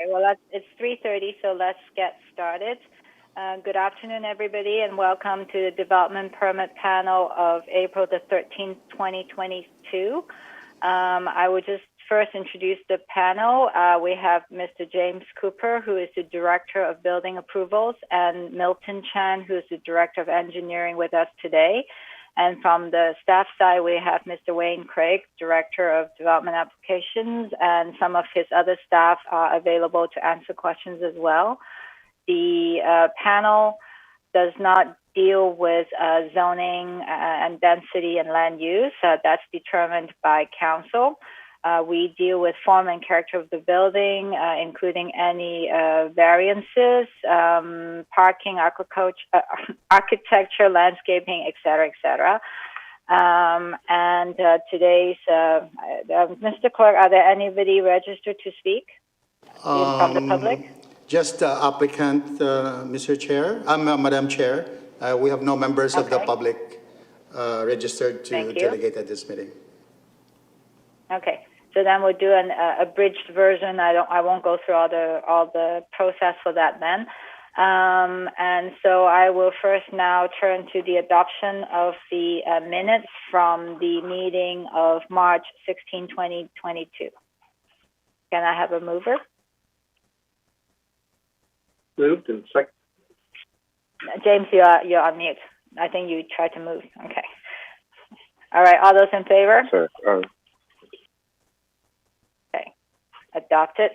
well, it's 3:30, so let's get started. Good afternoon, everybody, and welcome to the Development Permit Panel of April the 13th, 2022. I would just first introduce the panel. We have Mr. James Cooper, who is the Director of Building Approvals, and Milton Chan, who is the Director of Engineering with us today. And from the staff side, we have Mr. Wayne Craig, Director of Development Applications, and some of his other staff are available to answer questions as well. The panel does not deal with zoning and density and land use. That's determined by council. We deal with form and character of the building, including any variances, parking, architecture, landscaping, et cetera, et cetera. And today's, Mr. Clerk, are there anybody registered to speak from the public? Just applicant, Mr. Chair, Madam Chair. We have no members of the public registered to delegate at this meeting. Okay, so then we'll do an abridged version. I won't go through all the process for that then. And so I will first now turn to the adoption of the minutes from the meeting of March 16, 2022. Can I have a mover? Moved and second. James, you're on mute. I think you tried to move. Okay. All right. All those in favor? Sure. Okay. Adopted.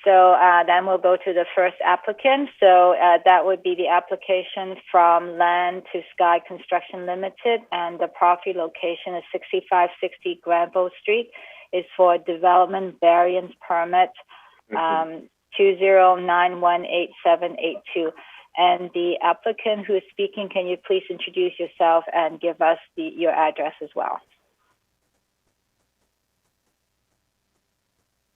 So then we'll go to the first applicant. So that would be the application from Land to Sky Construction Limited, and the property location is 6560 Granville Street. Is for development variance permit 20918782. And the applicant who is speaking, can you please introduce yourself and give us your address as well?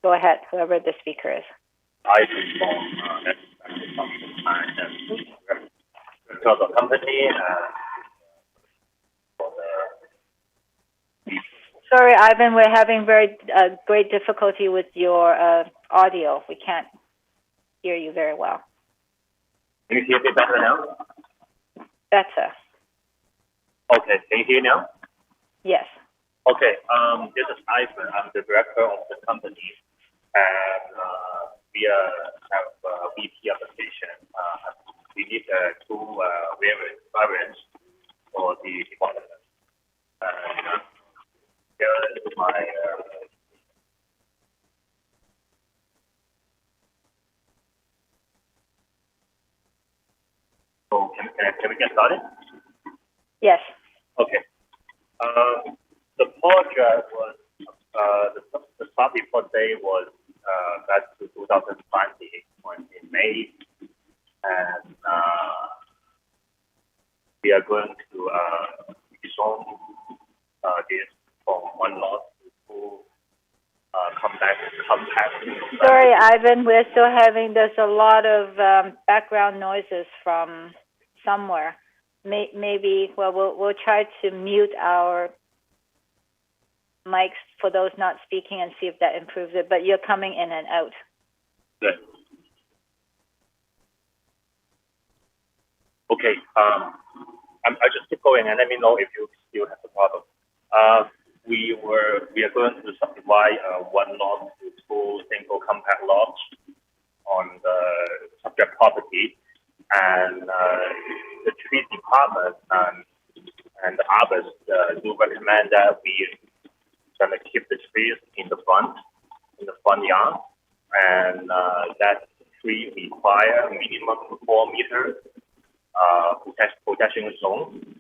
Go ahead, whoever the speaker is. I from the company. Sorry, Ivan, we're having very great difficulty with your audio. We can't hear you very well. Can you hear me better now? Better. Okay, can you hear now? Yes. Okay, this is Ivan. I'm the director of the company, and we have a VP application. We need two variants for the development. Here is my so can we get started? Yes. Okay. The project was the start report day was back to 2020 in May, and we are going to rezone this from one lot to two compact. Sorry, Ivan, we're still having. There's a lot of background noises from somewhere. Maybe we'll try to mute our mics for those not speaking and see if that improves it. But you're coming in and out. Good. Okay. I just keep going and let me know if you still have a problem. We are going to subdivide one lot to two single compact lots on the subject property, and the tree department and the arborist do recommend that we gonna keep the trees in the front yard, and that tree require minimum 4 meter protection zone,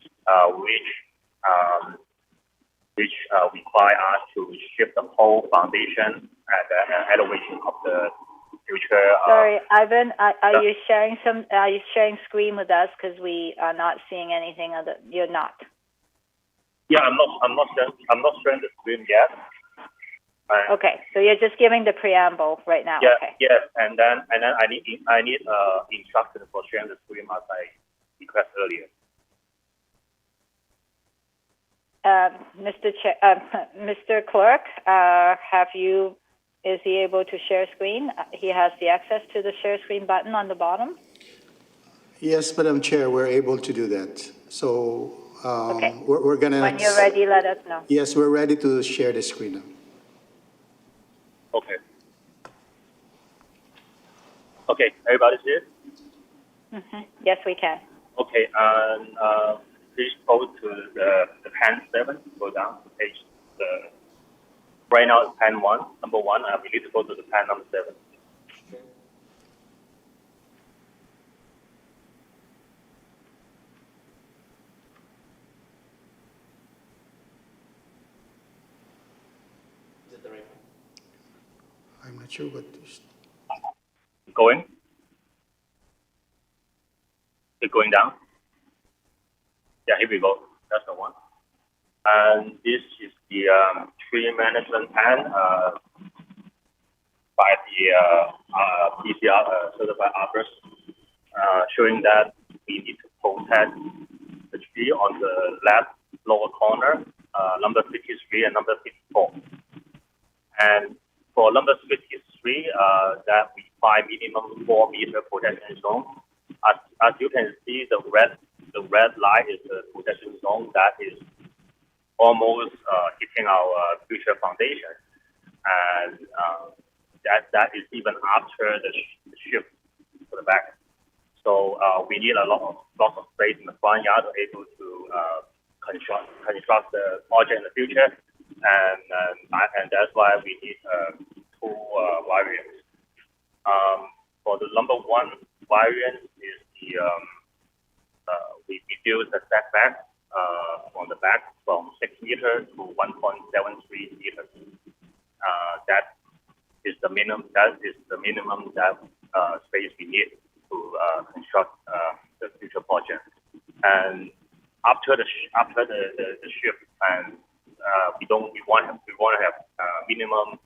which require us to shift the whole foundation at the elevation of the future. Sorry, Ivan, are you sharing screen with us, because we are not seeing anything other? You're not. Yeah, I'm not sharing the screen yet. Okay, so you're just giving the preamble right now. Yeah, okay. Yes, and then I need instructions for sharing the screen as I requested earlier. Mr. Clerk, have you Is he able to share screen? He has the access to the share screen button on the bottom. Yes, Madam Chair, we're able to do that. So Okay. we're gonna. When you're ready, let us know. Yes, we're ready to share the screen now. Okay. Okay, everybody's here? Yes, we can. Okay, and please go to the pen 7, go down to page, right now it's pen 1, number 1, and we need to go to the pen number 7. I'm not sure what this. Going? It's going down? Yeah, here we go. That's the one. And this is the tree management plan by the PCR certified arborist, showing that we need to protect the tree on the left lower corner, number 53 and number 54. And for number 53, that we find minimum 4 meter protection zone. As you can see, the red line is the protection zone that is almost hitting our future foundation, and that is even after the shift to the back. So we need lots of space in the front yard to able to construct the project in the future, and that's why we need 2 variants. For the number 1 variant is the we reduce the setback on the back from 6 meters to 1.73 meters. That is the minimum. That is the minimum that space we need to construct the future project. And after the shift, and we want to have minimum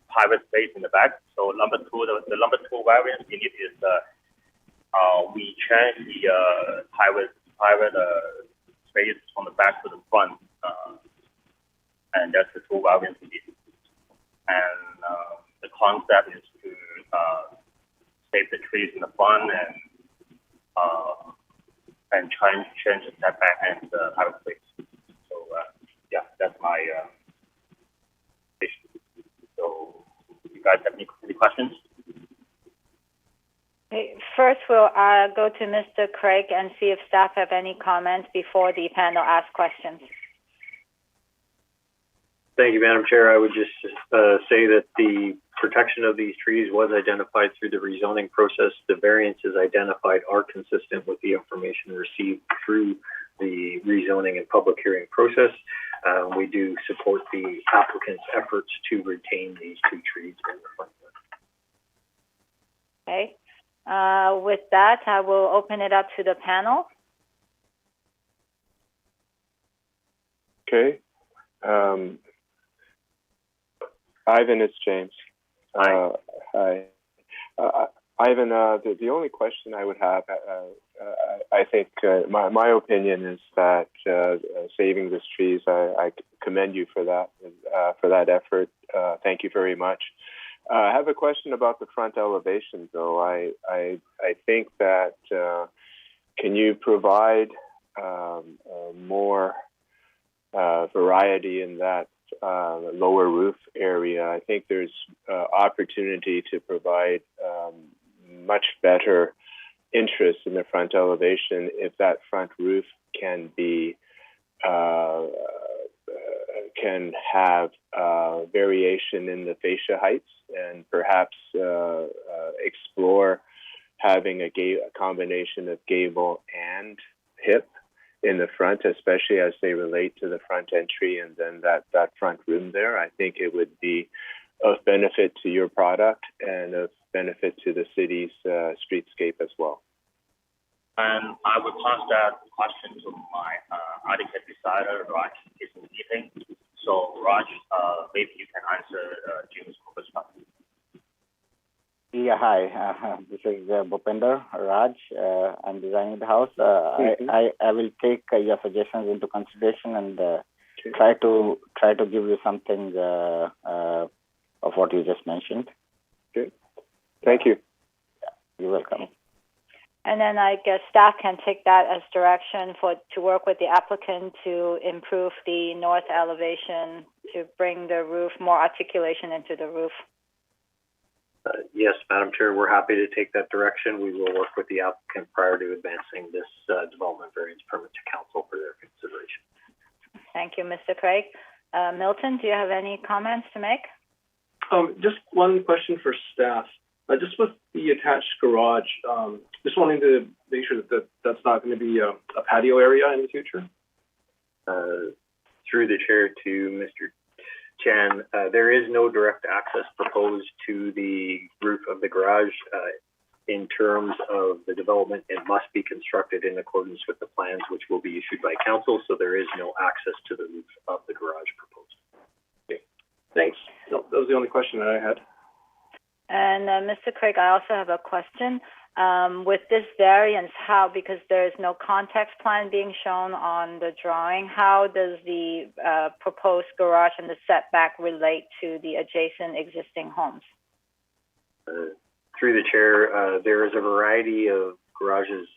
private space in the back. So number 2, the number 2 variant we need is we change the private space from the back to the front, and that's the 2 variants we need. And the concept is to save the trees in the front and change the setback and the private space. So yeah, that's my issue. So you guys have any questions? Okay, first, we'll go to Mr. Craig and see if staff have any comments before the panel asks questions. Thank you, Madam Chair. I would just say that the protection of these trees was identified through the rezoning process. The variances identified are consistent with the information received through the rezoning and public hearing process. We do support the applicant's efforts to retain these 2 trees in the front yard. Okay. With that, I will open it up to the panel. Okay. Ivan, it's James. Hi. Hi. Ivan, the only question I would have, I think my opinion is that saving these trees, I commend you for that effort. Thank you very much. I have a question about the front elevation, though. I think that can you provide more variety in that lower roof area? I think there's opportunity to provide much better interest in the front elevation if that front roof can be can have variation in the fascia heights, and perhaps explore having a combination of gable and hip in the front, especially as they relate to the front entry and then that front room there. I think it would be of benefit to your product and of benefit to the city's streetscape as well. And I will pass that question to my architect decider, Raj, is in the meeting. So Raj, maybe you can answer Jim's question. Yeah, hi. This is Bhupender Raj. I'm designing the house. I will take your suggestions into consideration and try to give you something of of what you just mentioned. Good. Thank you. You're welcome. And then I guess staff can take that as direction to work with the applicant to improve the north elevation to bring the roof, more articulation into the roof. Yes, Madam Chair, we're happy to take that direction. We will work with the applicant prior to advancing this development variance permit to council for their consideration. Thank you, Mr. Craig. Milton, do you have any comments to make? Just one question for staff. Just with the attached garage, just wanting to make sure that that's not going to be a patio area in the future. Through the chair to Mr. Chan, there is no direct access proposed to the roof of the garage. In terms of the development, it must be constructed in accordance with the plans which will be issued by council, so there is no access to the roof of the garage proposed. Okay, thanks. No, that was the only question that I had. And Mr. Craig, I also have a question. With this variance, because there is no context plan being shown on the drawing, how does the proposed garage and the setback relate to the adjacent existing homes? Through the chair, there is a variety of garages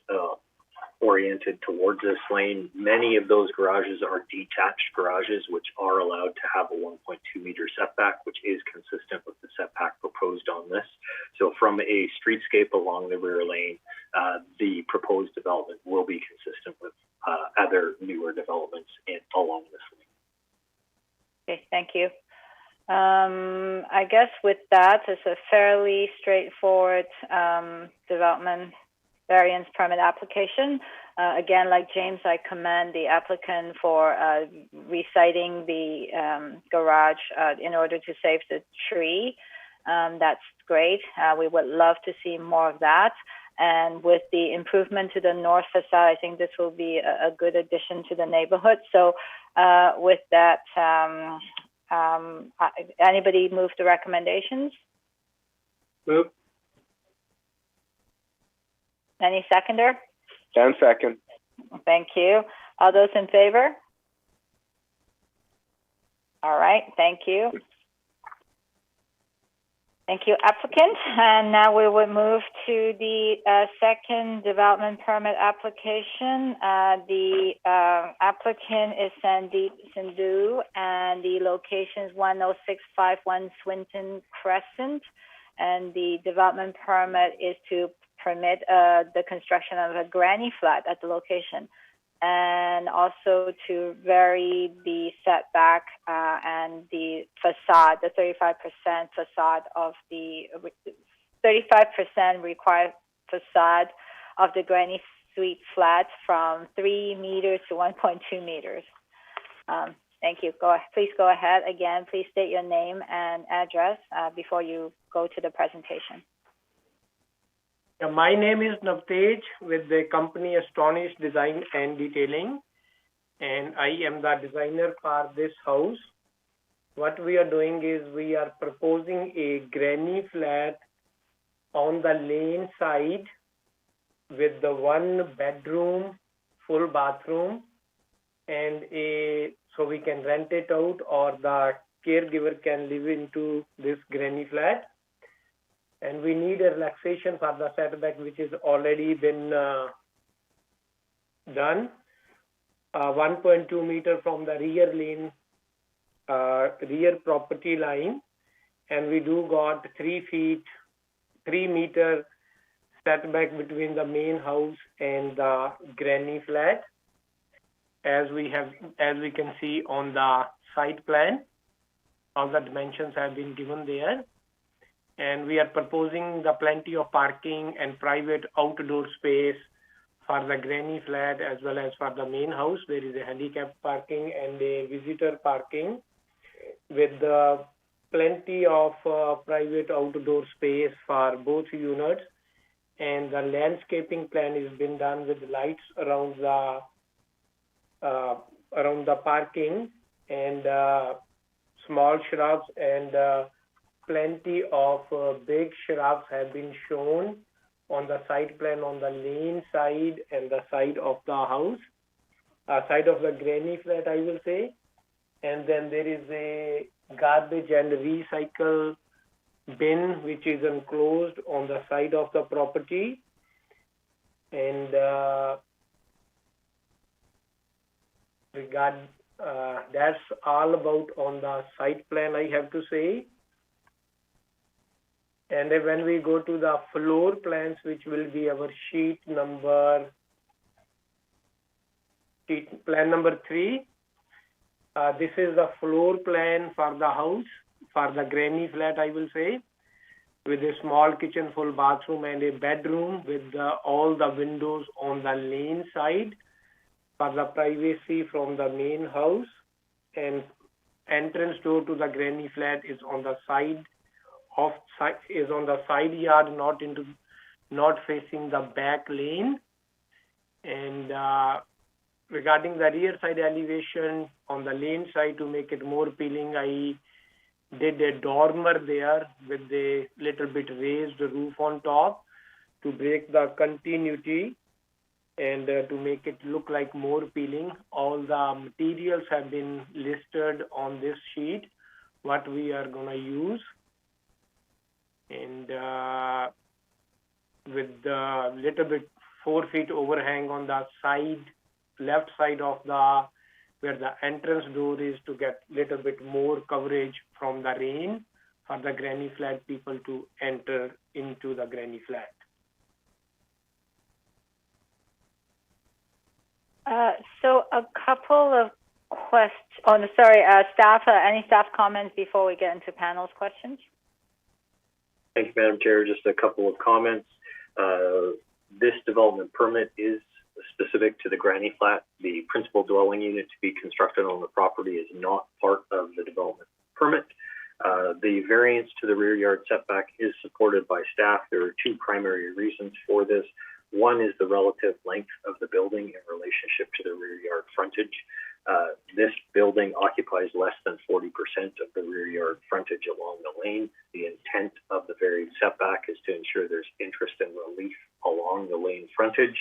oriented towards this lane. Many of those garages are detached garages, which are allowed to have a 1.2 meter setback, which is consistent with the setback proposed on this. So from a streetscape along the rear lane, the proposed development will be consistent with other newer developments along this lane. Okay, thank you. I guess with that, it's a fairly straightforward development variance permit application. Again, like James, I commend the applicant for reciting the garage in order to save the tree. That's great. We would love to see more of that. And with the improvement to the north facade, I think this will be a good addition to the neighborhood. So with that, anybody move the recommendations? Move. Any seconder? Dan second. Thank you. All those in favor? All right, thank you. Thank you, applicant. And now we will move to the second development permit application. The applicant is Sandeep Sindhu, and the location is 10651 Swinton Crescent. And the development permit is to permit the construction of a granny flat at the location, and also to vary the setback and the facade, the 35% facade of the 35% required facade of the granny suite flat from 3 meters to 1.2 meters. Thank you. Please go ahead. Again, please state your name and address before you go to the presentation. My name is Navtej with the company Astonish Design and Detailing, and I am the designer for this house. What we are doing is we are proposing a granny flat on the lane side with the 1 bedroom, full bathroom, and so we can rent it out, or the caregiver can live into this granny flat. And we need a relaxation for the setback, which has already been done. 1.2 meter from the rear lane, rear property line, and we do got 3 meter setback between the main house and the granny flat, as we can see on the site plan. All the dimensions have been given there. And we are proposing the plenty of parking and private outdoor space for the granny flat as well as for the main house. There is a handicap parking and a visitor parking with plenty of private outdoor space for both units. And the landscaping plan has been done with lights around the parking, and small shrubs and plenty of big shrubs have been shown on the site plan on the lane side and the side of the house, side of the granny flat, I will say. And then there is a garbage and recycle bin, which is enclosed on the side of the property. And that's all about on the site plan, I have to say. And then when we go to the floor plans, which will be our plan number 3, this is the floor plan for the house, for the granny flat, I will say, with a small kitchen, full bathroom, and a bedroom with all the windows on the lane side for the privacy from the main house. And entrance door to the granny flat is on the side yard, not facing the back lane. And regarding the rear side elevation on the lane side, to make it more appealing, I did a dormer there with a little bit raised roof on top to break the continuity and to make it look like more appealing. All the materials have been listed on this sheet, what we are going to use. And with the little bit 4 feet overhang on the left side of where the entrance door is, to get little bit more coverage from the rain for the granny flat people to enter into the granny flat. So a couple of questions. Oh, no, sorry, staff. Any staff comments before we get into panel's questions? Thank you, Madam Chair. Just a couple of comments. This development permit is specific to the granny flat. The principal dwelling unit to be constructed on the property is not part of the development permit. The variance to the rear yard setback is supported by staff. There are 2 primary reasons for this. One is the relative length of the building in relationship to the rear yard frontage. This building occupies less than 40% of the rear yard frontage along the lane. The intent of the varied setback is to ensure there's interest and relief along the lane frontage.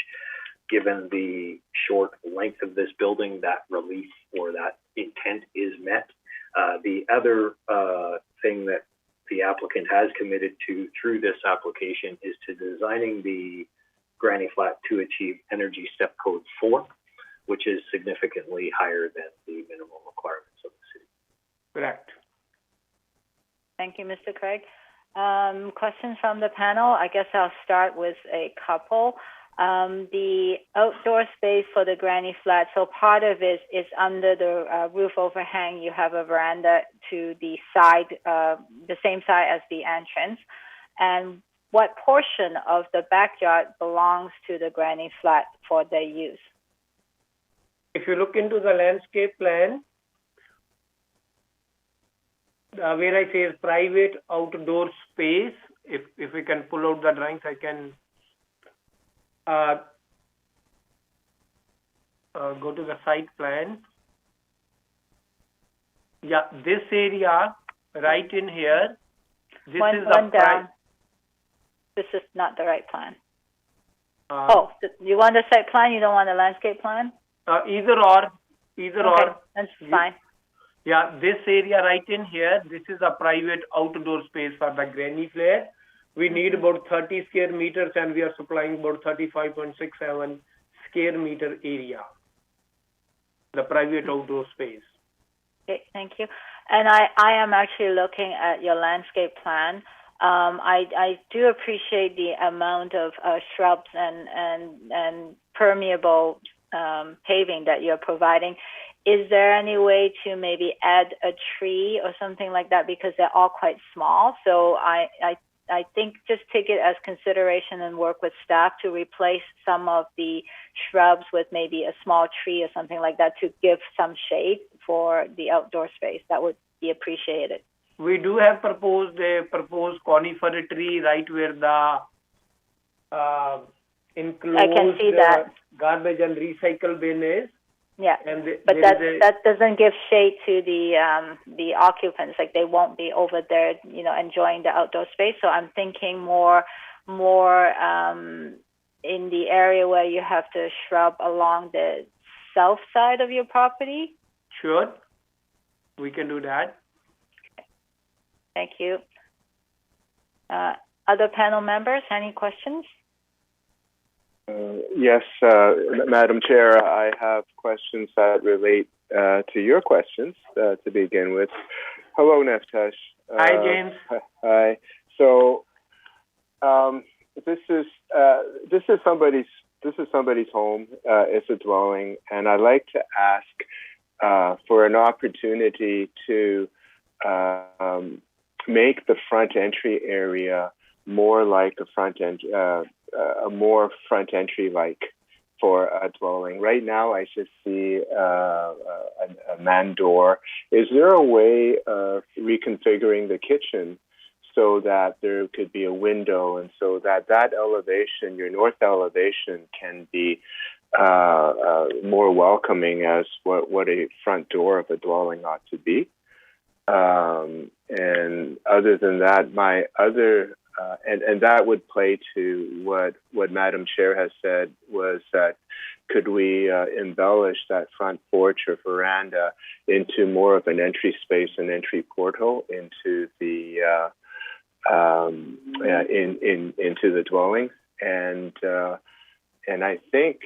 Given the short length of this building, that relief or that intent is met. The other thing that the applicant has committed to through this application is to designing the granny flat to achieve Energy Step Code 4, which is significantly higher than the minimum requirements of the city. Correct. Thank you, Mr. Craig. Questions from the panel? I guess I'll start with a couple. The outdoor space for the granny flat, so part of it is under the roof overhang. You have a veranda to the side, the same side as the entrance. And what portion of the backyard belongs to the granny flat for their use? If you look into the landscape plan, where I say private outdoor space, if we can pull out the drawings, I can go to the site plan. Yeah, this area right in here. This one is down. This is not the right plan. You want the site plan? You don't want the landscape plan? Either or. That's fine. Yeah, this area right in here, this is a private outdoor space for the granny flat. We need about 30 square meters and we are supplying about 35.67 square meter area, the private outdoor space. Okay, thank you. And I am actually looking at your landscape plan. I do appreciate the amount of shrubs and permeable paving that you're providing. Is there any way to maybe add a tree or something like that, because they're all quite small? So I think just take it as consideration and work with staff to replace some of the shrubs with maybe a small tree or something like that to give some shade for the outdoor space. That would be appreciated. We do have proposed conifer tree right where the enclosed I can see that. Garbage and recycle bin is. Yeah, but that doesn't give shade to the occupants. Like, they won't be over there, enjoying the outdoor space. So I'm thinking more in the area where you have the shrub along the south side of your property. Sure, we can do that. Thank you. Other panel members, any questions? Yes, Madam Chair, I have questions that relate to your questions to begin with. Hello, Neftesh. Hi, James. Hi. So, this is somebody's home. It's a dwelling, and I'd like to ask for an opportunity to make the front entry area more like a more front entry like for a dwelling. Right now, I just see a man door. Is there a way of reconfiguring the kitchen so that there could be a window, and so that elevation, your north elevation, can be more welcoming as what a front door of a dwelling ought to be? And other than that, my other and that would play to what Madam Chair has said, was that could we embellish that front porch or veranda into more of an entry space, an entry portal into the into the dwelling, and I think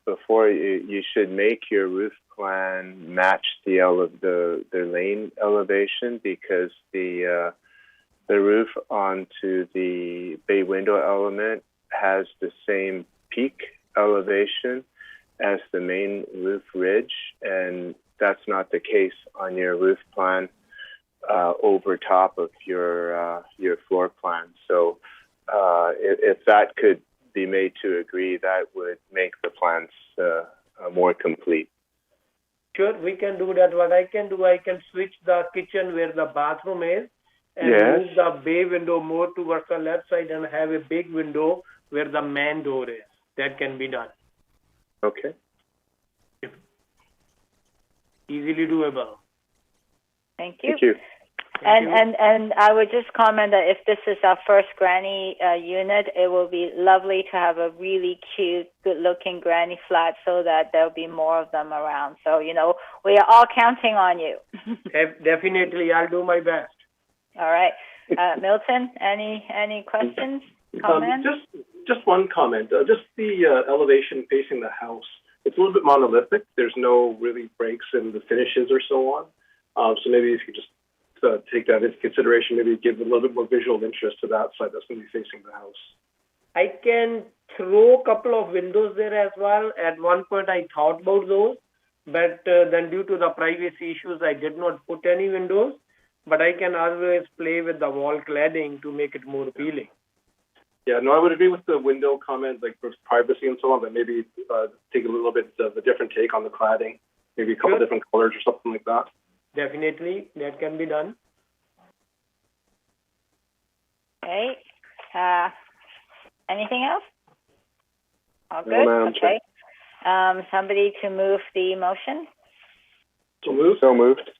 before you should make your roof plan match the lane elevation, because the roof onto the bay window element has the same peak elevation as the main roof ridge, and that's not the case on your roof plan over top of your floor plan. So if that could be made to agree, that would make the plans more complete. Sure, we can do that. What I can do, I can switch the kitchen where the bathroom is and move the bay window more towards the left side and have a big window where the main door is. That can be done. Okay. Easily doable. Thank you. Thank you. And I would just comment that if this is our first granny unit, it will be lovely to have a really cute, good-looking granny flat, so that there'll be more of them around. So, we are all counting on you. Definitely, I'll do my best. All right. Milton, any questions, comments? Just one comment. Just the elevation facing the house. It's a little bit monolithic. There's no really breaks in the finishes or so on. So maybe if you could just take that into consideration, maybe give a little bit more visual interest to that side that's going to be facing the house. I can throw a couple of windows there as well. At one point, I thought about those, but then due to the privacy issues, I did not put any windows. But I can always play with the wall cladding to make it more appealing. Yeah, no, I would agree with the window comment, like for privacy and so on, but maybe take a little bit of a different take on the cladding, maybe a couple different colors or something like that. Definitely, that can be done. Okay. Anything else? All good? No, okay. Somebody to move the motion? So moved. So moved.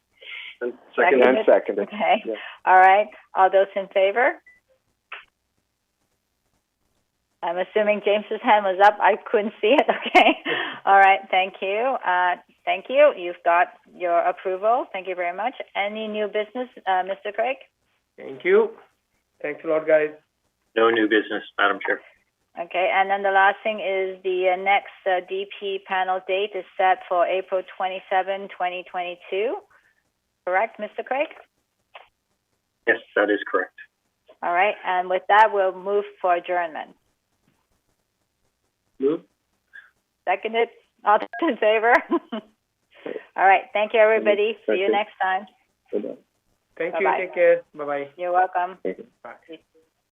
And seconded. Okay. Yeah. All right. All those in favor? I'm assuming James's hand was up. I couldn't see it. Okay. All right. Thank you. Thank you. You've got your approval. Thank you very much. Any new business, Mr. Craig? Thank you. Thanks a lot, guys. No new business, Madam Chair. Okay. And then the last thing is the next DP panel date is set for April 27, 2022. Correct, Mr. Craig? Yes, that is correct. All right. And with that, we'll move for adjournment. Move. Seconded. All those in favor? All right. Thank you, everybody. See you next time. Good night. Thank Bye-bye. you. Take care. Bye-bye. You're welcome. Thank you. Bye.